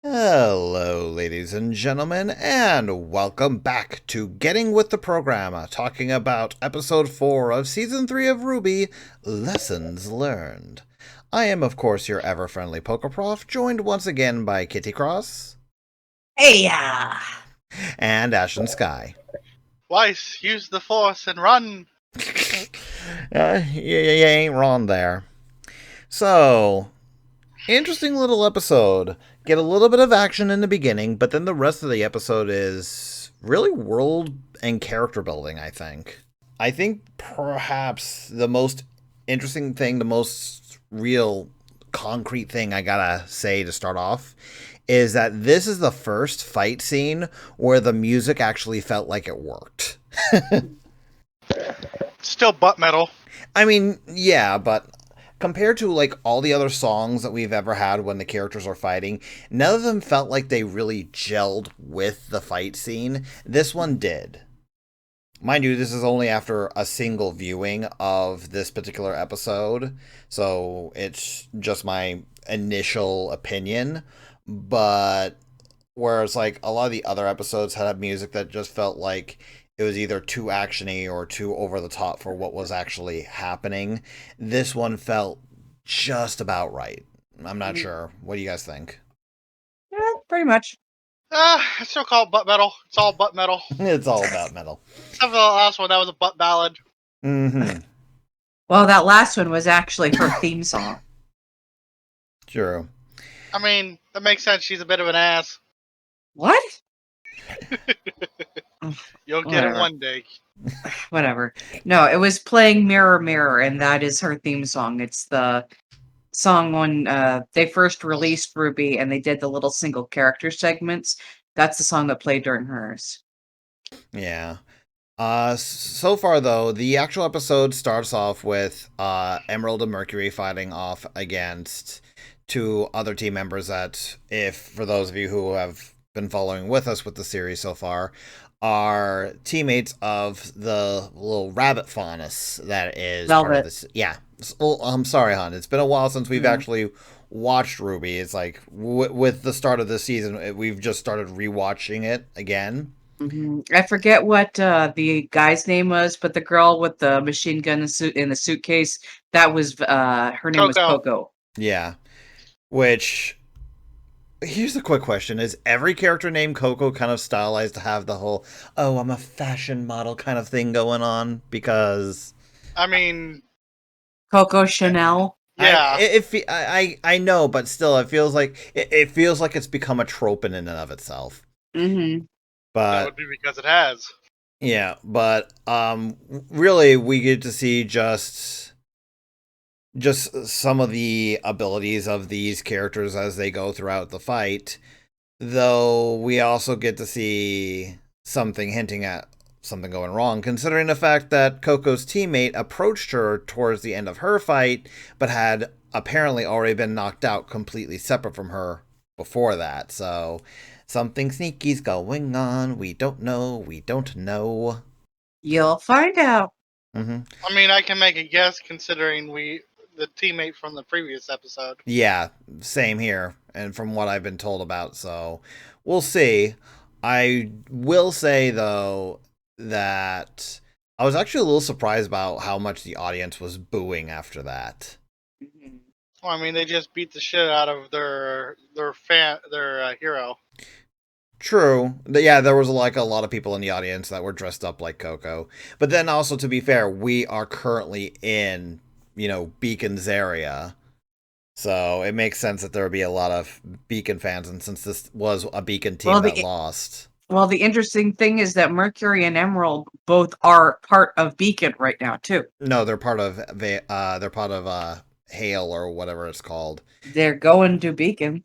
Hello, ladies and gentlemen, and welcome back to Getting with the Program, talking about episode 4 of season 3 of RWBY, Lessons Learned. I am, of course, your ever-friendly Pokeprof, joined once again by Kitty Kross Hey ya! and Ashen Sky. Twice, use the force and run! You ain't wrong there. So, interesting little episode. Get a little bit of action in the beginning, but then the rest of the episode is really world and character building, I think. I think perhaps the most interesting thing, the most real concrete thing I gotta say to start off is that this is the first fight scene where the music actually felt like it worked. Still butt metal. I mean, yeah, but compared to like all the other songs that we've ever had when the characters are fighting, none of them felt like they really gelled with the fight scene. This one did. Mind you, this is only after a single viewing of this particular episode, so it's just my initial opinion. But whereas like a lot of the other episodes had music that just felt like it was either too actiony or too over the top for what was actually happening, this one felt just about right. I'm not sure. What do you guys think? Yeah, pretty much. I still call it butt metal. It's all butt metal. It's all about metal. Except for the last one, that was a butt ballad. Mm-hmm. Well, that last one was actually her theme song. True. I mean, that makes sense. She's a bit of an ass. What? You'll get Whatever. it one day. Whatever. No, it was playing Mirror Mirror, and that is her theme song. It's the song when they first released RWBY and they did the little single character segments. That's the song that played during hers. Yeah. So far though, the actual episode starts off with Emerald and Mercury fighting off against two other team members that, if for those of you who have been following with us with the series so far, are teammates of the little rabbit faunus that is part of Velvet. this. Yeah. Well, I'm sorry, hon. It's been a while since we've actually watched RWBY. It's like with the start of this season, we've just started rewatching it again. I forget what the guy's name was, but the girl with the machine gun in the suitcase, that was her name was Coco. Coco. Yeah. Which, here's a quick question. Is every character named Coco kind of stylized to have the whole, oh, I'm a fashion model kind of thing going on? Because I mean, Coco Chanel. yeah. I know, but still, it feels like it's become a trope in and of itself. Mm-hmm. That But would be because it has. yeah, but really, we get to see just some of the abilities of these characters as they go throughout the fight, though we also get to see something hinting at something going wrong, considering the fact that Coco's teammate approached her towards the end of her fight, but had apparently already been knocked out completely separate from her before that. So something sneaky's going on. We don't know. You'll find out. Mm-hmm. I mean, I can make a guess considering the teammate from the previous episode. Yeah, same here, and from what I've been told about, so we'll see. I will say, though, that I was actually a little surprised about how much the audience was booing after that. Well, I mean, they just beat the shit out of their hero. True. Yeah, there was like a lot of people in the audience that were dressed up like Coco. But then also, to be fair, we are currently in, Beacon's area. So it makes sense that there would be a lot of Beacon fans, and since this was a Beacon team that lost. Well, the interesting thing is that Mercury and Emerald both are part of Beacon right now, too. No, they're part of Hale or whatever it's called. They're going to Beacon.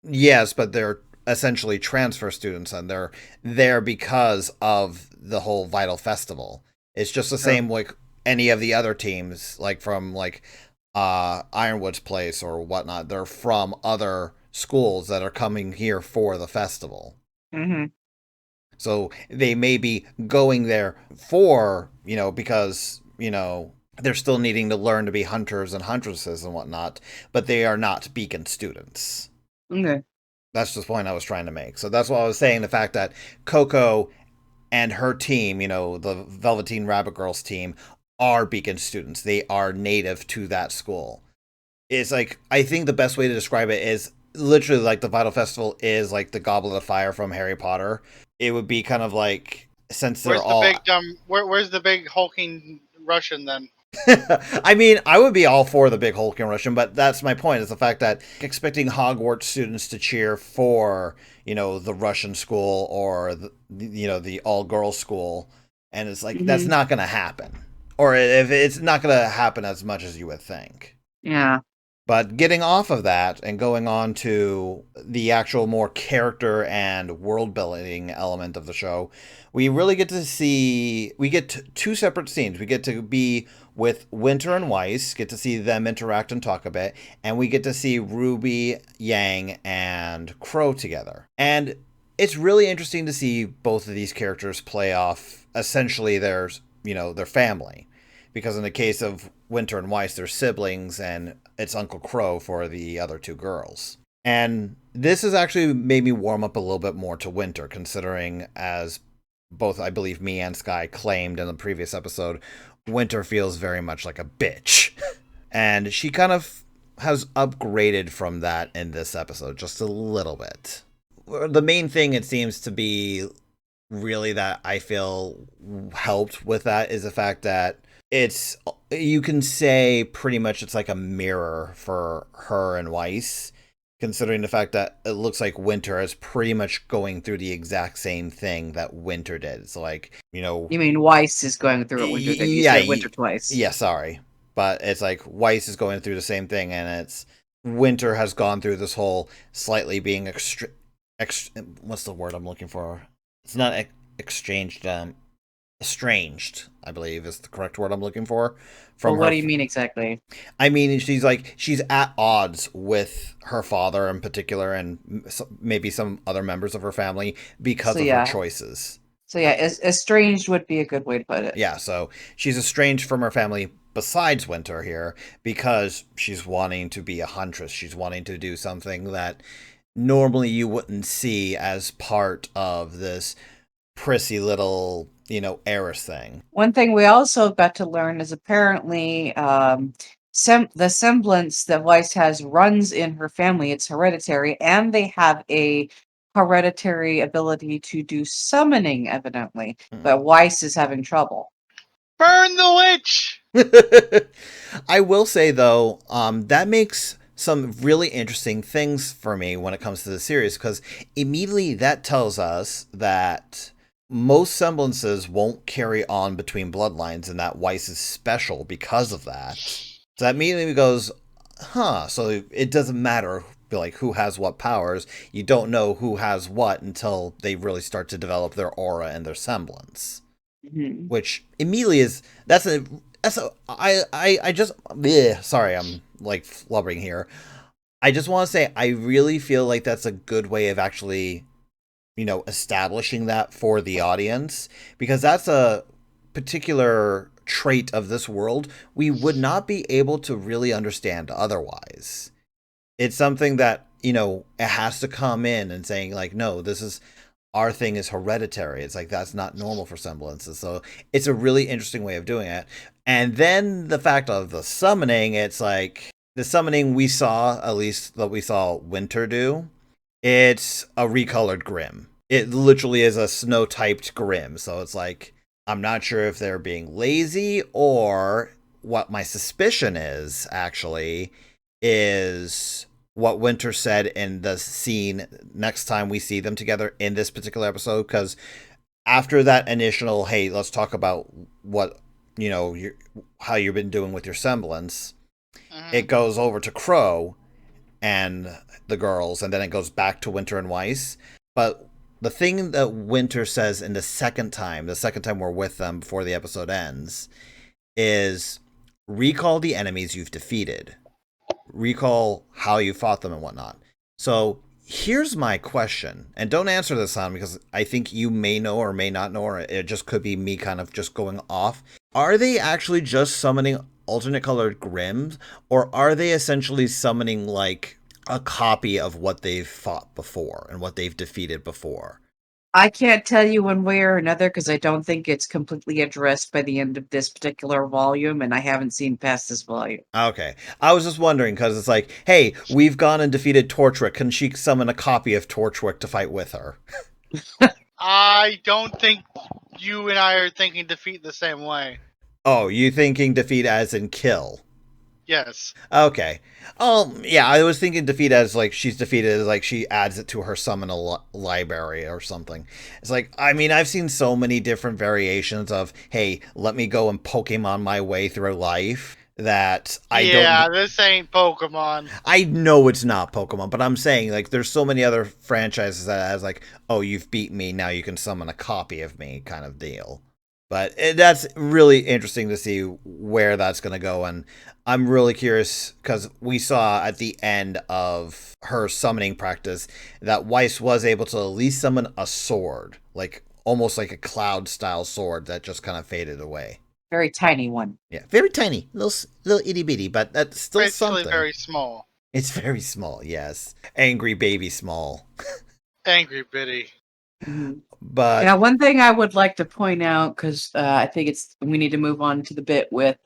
Yes, but they're essentially transfer students, and they're there because of the whole Vital Festival. It's just the same like any of the other teams, like from like Ironwood's place or whatnot. They're from other schools that are coming here for the festival. Mm-hmm. So they may be going there for, because, they're still needing to learn to be hunters and huntresses and whatnot, but they are not Beacon students. Okay. That's the point I was trying to make. So that's what I was saying. The fact that Coco and her team, the Velveteen Rabbit Girls team, are Beacon students. They are native to that school. It's like, I think the best way to describe it is literally like the Vital Festival is like the Goblet of Fire from Harry Potter. It would be kind of like, since they're where's the big hulking Russian then? I mean, I would be all for the big hulking Russian, but that's my point, is the fact that expecting Hogwarts students to cheer for, the Russian school or the all-girls school, and it's like, that's not going to happen. Or if it's not going to happen as much as you would think. Yeah. But getting off of that and going on to the actual more character and world building element of the show, we really get to two separate scenes. We get to be with Winter and Weiss, get to see them interact and talk a bit, and we get to see RWBY, Yang, and Crow together. And it's really interesting to see both of these characters play off essentially their family. Because in the case of Winter and Weiss, they're siblings, and it's Uncle Crow for the other two girls. And this has actually made me warm up a little bit more to Winter, considering, as both, I believe, me and Sky claimed in the previous episode, Winter feels very much like a bitch. And she kind of has upgraded from that in this episode, just a little bit. The main thing, it seems to be, really, that I feel helped with that is the fact that you can say pretty much it's like a mirror for her and Weiss, considering the fact that it looks like Winter is pretty much going through the exact same thing that Winter did. It's like, You mean Weiss is going through what Winter did? You said Winter twice. Yeah, sorry. But it's like Weiss is going through the same thing, and it's Winter has gone through this whole slightly being what's the word I'm looking for? It's not exchanged, estranged, I believe is the correct word I'm looking for. What do you mean exactly? I mean, she's at odds with her father in particular, and maybe some other members of her family because of her choices. So yeah, estranged would be a good way to put it. Yeah, so she's estranged from her family besides Winter here because she's wanting to be a huntress. She's wanting to do something that normally you wouldn't see as part of this prissy little, heiress thing. One thing we also got to learn is apparently the semblance that Weiss has runs in her family. It's hereditary, and they have a hereditary ability to do summoning, evidently. But Weiss is having trouble. Burn the witch! I will say, though, that makes some really interesting things for me when it comes to the series, because immediately that tells us that most semblances won't carry on between bloodlines, and that Weiss is special because of that. So that immediately goes, so it doesn't matter like who has what powers. You don't know who has what until they really start to develop their aura and their semblance. Mm-hmm. Which immediately sorry, I'm like flubbering here. I just want to say I really feel like that's a good way of actually establishing that for the audience, because that's a particular trait of this world we would not be able to really understand otherwise. It's something that, it has to come in and saying like, no, our thing is hereditary. It's like, that's not normal for semblances. So it's a really interesting way of doing it. And then the fact of the summoning, it's like the summoning we saw, at least that we saw Winter do, it's a recolored Grimm. It literally is a snow-typed Grimm. So it's like, I'm not sure if they're being lazy, or what my suspicion is, actually, is what Winter said in the scene next time we see them together in this particular episode. Because after that initial, hey, let's talk about what, how you've been doing with your semblance, it goes over to Crow and the girls, and then it goes back to Winter and Weiss. But the thing that Winter says in the second time we're with them before the episode ends, is recall the enemies you've defeated. Recall how you fought them and whatnot. So here's my question, and don't answer this on, because I think you may know or may not know, or it just could be me kind of just going off. Are they actually just summoning alternate colored Grimms, or are they essentially summoning like a copy of what they've fought before and what they've defeated before. I can't tell you one way or another because I don't think it's completely addressed by the end of this particular volume, and I haven't seen past this volume. Okay. I was just wondering, because it's like, hey, we've gone and defeated Torchwick. Can she summon a copy of Torchwick to fight with her? I don't think you and I are thinking defeat the same way. Oh, you thinking defeat as in kill? Yes. Okay. Yeah, I was thinking defeat as, like, she's defeated as, like, she adds it to her summon library or something. It's like, I mean, I've seen so many different variations of, hey, let me go and Pokemon my way through life that I don't... Yeah, this ain't Pokemon. I know it's not Pokemon, but I'm saying, like, there's so many other franchises that has, like, oh, you've beat me, now you can summon a copy of me kind of deal. But that's really interesting to see where that's going to go, and I'm really curious, because we saw at the end of her summoning practice that Weiss was able to at least summon a sword, like, almost like a cloud-style sword that just kind of faded away. Very tiny one. Yeah, very tiny, little itty bitty, but that's still Basically something. very small. It's very small, yes. Angry baby small. Angry bitty. But yeah, one thing I would like to point out, because I think we need to move on to the bit with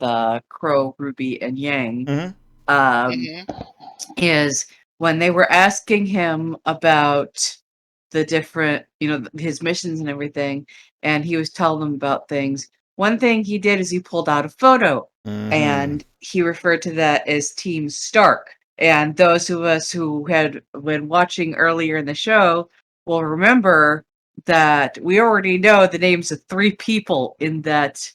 Crow, Ruby, and Yang, is when they were asking him about the different, his missions and everything, and he was telling them about things. One thing he did is he pulled out a photo, and he referred to that as Team Stark. And those of us who had been watching earlier in the show will remember that we already know the names of 3 people in that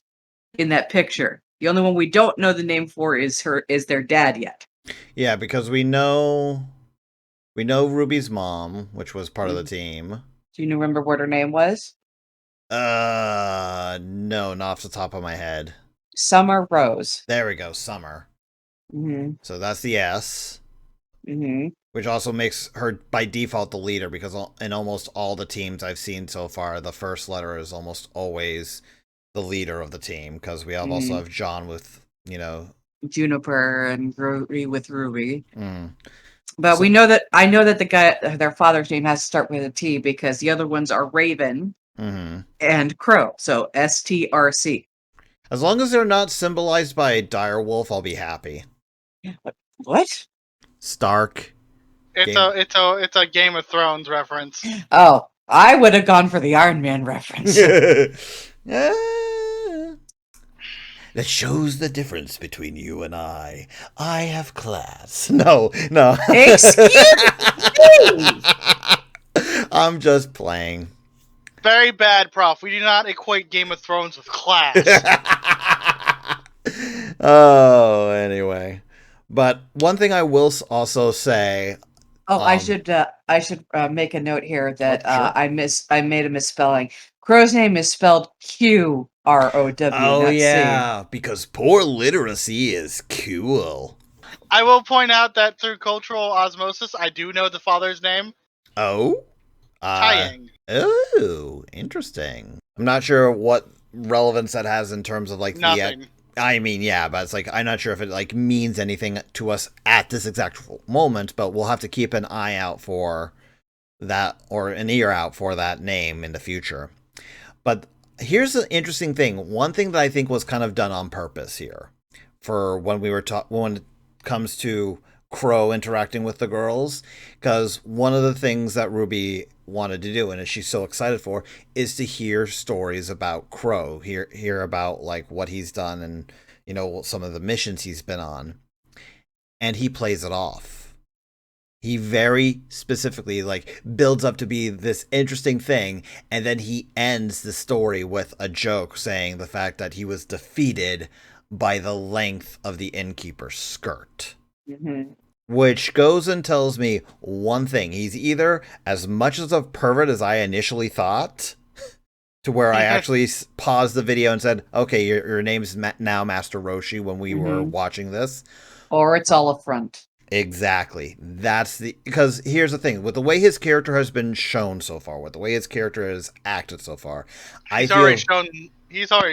picture. The only one we don't know the name for is their dad yet. Yeah, because we know Ruby's mom, which was part of the team. Do you remember what her name was? No, not off the top of my head. Summer Rose. There we go, Summer. So that's the S. Which also makes her, by default, the leader, because in almost all the teams I've seen so far, the first letter is almost always the leader of the team, because we also have John with, Juniper and Ruby with Ruby. But I know that the guy, their father's name has to start with a T, because the other ones are Raven and Crow, so STRC. As long as they're not symbolized by a direwolf, I'll be happy. What? Stark. It's a Game of Thrones reference. Oh, I would have gone for the Iron Man reference. That shows the difference between you and I. I have class. No. Excuse me. I'm just playing. Very bad, Prof. We do not equate Game of Thrones with class. Oh, anyway. But one thing I will also say. Oh, I should make a note here that sure. I made a misspelling. Crow's name is spelled QROW. Oh yeah, because poor literacy is cool. I will point out that through cultural osmosis, I do know the father's name. Oh? Taiyang. Oh, interesting. I'm not sure what relevance that has in terms of like Nothing. I mean, yeah, but it's like I'm not sure if it like means anything to us at this exact moment, but we'll have to keep an eye out for that, or an ear out for that name in the future. But here's the interesting thing. One thing that I think was kind of done on purpose here for when we were when it comes to Crow interacting with the girls, because one of the things that Ruby wanted to do, and she's so excited for, is to hear stories about Crow, hear about like what he's done and some of the missions he's been on, and he plays it off. He very specifically like builds up to be this interesting thing, and then he ends the story with a joke saying the fact that he was defeated by the length of the innkeeper's skirt. Which goes and tells me one thing. He's either as much as a pervert as I initially thought, to where I actually paused the video and said, okay, your name's now Master Roshi when we were watching this. Or it's all a front. Exactly. Because here's the thing. With the way his character has been shown so far, with the way his character has acted so far, He's already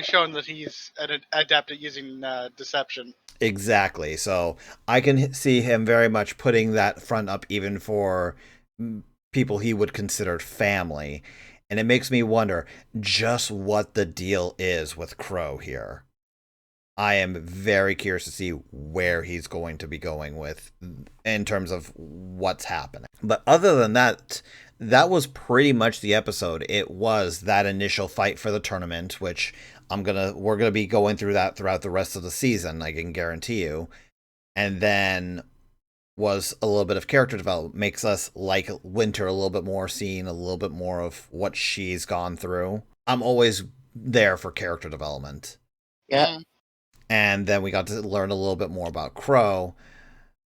shown that he's adept at using deception. Exactly. So I can see him very much putting that front up even for people he would consider family. And it makes me wonder just what the deal is with Crow here. I am very curious to see where he's going to be going with in terms of what's happening. But other than that, that was pretty much the episode. It was that initial fight for the tournament, which we're gonna be going through that throughout the rest of the season, I can guarantee you. And then was a little bit of character development, makes us like Winter a little bit more, seeing a little bit more of what she's gone through. I'm always there for character development. Yeah. And then we got to learn a little bit more about Crow.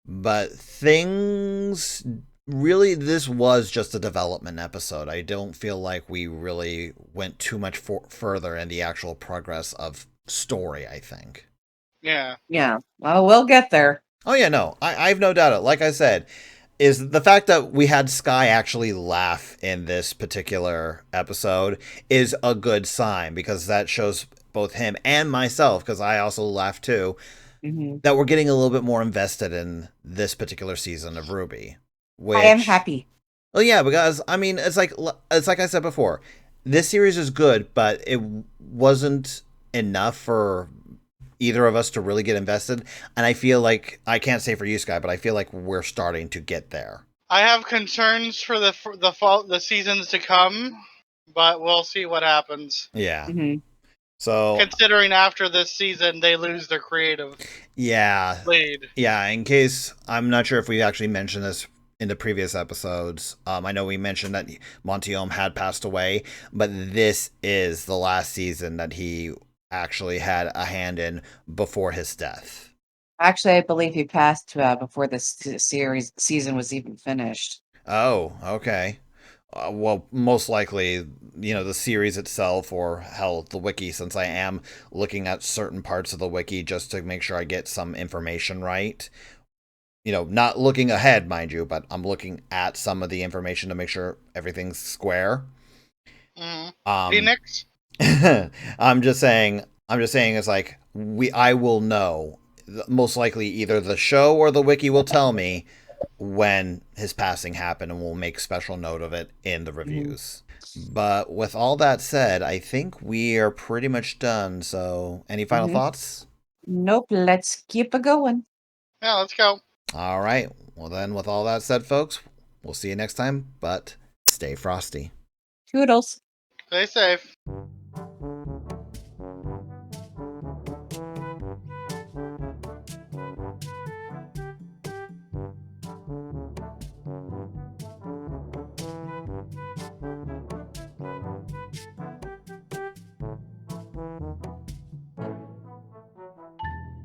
But things really, this was just a development episode. I don't feel like we really went too much further in the actual progress of story, I think. Yeah. Yeah. Well, we'll get there. Oh, yeah, no. I've no doubt it. Like I said, is the fact that we had Sky actually laugh in this particular episode is a good sign, because that shows both him and myself, because I also laughed too, that we're getting a little bit more invested in this particular season of RWBY. I am happy. Well, yeah, because I mean, it's like I said before, this series is good, but it wasn't enough for either of us to really get invested. And I feel like, I can't say for you, Sky, but I feel like we're starting to get there. I have concerns for the seasons to come, but we'll see what happens. Yeah. So, considering after this season they lose their creative lead. Yeah, in case, I'm not sure if we actually mentioned this in the previous episodes. I know we mentioned that Montiome had passed away, but this is the last season that he actually had a hand in before his death. Actually, I believe he passed before the season was even finished. Oh, okay. Well, most likely, the series itself, or hell, the wiki, since I am looking at certain parts of the wiki just to make sure I get some information right. Not looking ahead, mind you, but I'm looking at some of the information to make sure everything's square. Phoenix? I'm just saying it's like, I will know. Most likely either the show or the wiki will tell me when his passing happened, and we'll make special note of it in the reviews. But with all that said, I think we are pretty much done. So, any final thoughts? Nope, let's keep it going. Yeah, let's go. All right. Well, then, with all that said, folks, we'll see you next time, but stay frosty. Toodles. Stay safe.